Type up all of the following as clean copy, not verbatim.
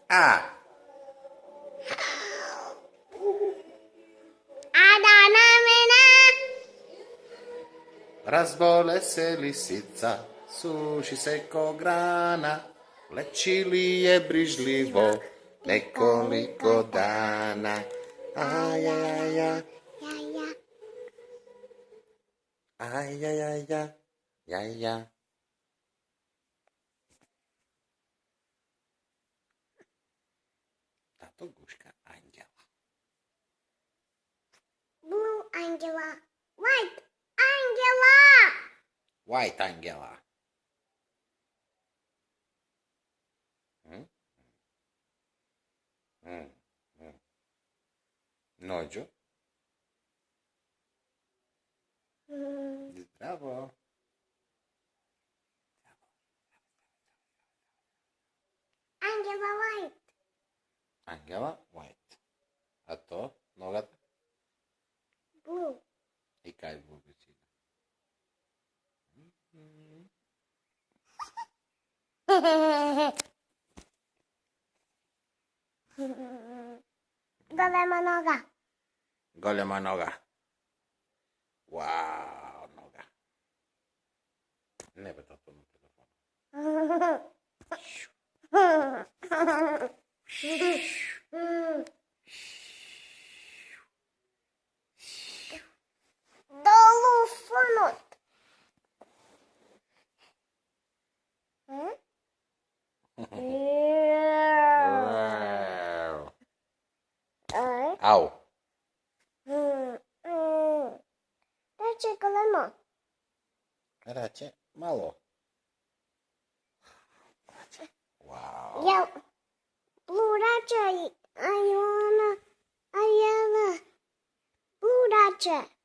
A. Ada namena. Razbole se lisica, suši se grana, leči je brižljivo nekoliko dana. Ajajaja, Ja. ajajaja, jaja. Táto guška anděla. Blue Angela. White Angela. White Angela. Nojo. Zdravo. Angela White. Angela White. A to nogata Blue. i kaj bubičina. Golema noga. Golema noga. Wow, noga. Ne bih to na telefonu. Telefonot. Au. Raczej golema. Rače malo. Wow. Ja. Blue raczej. Ayala. Blue raczej.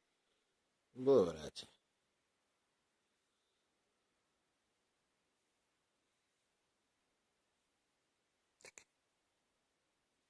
Było rače.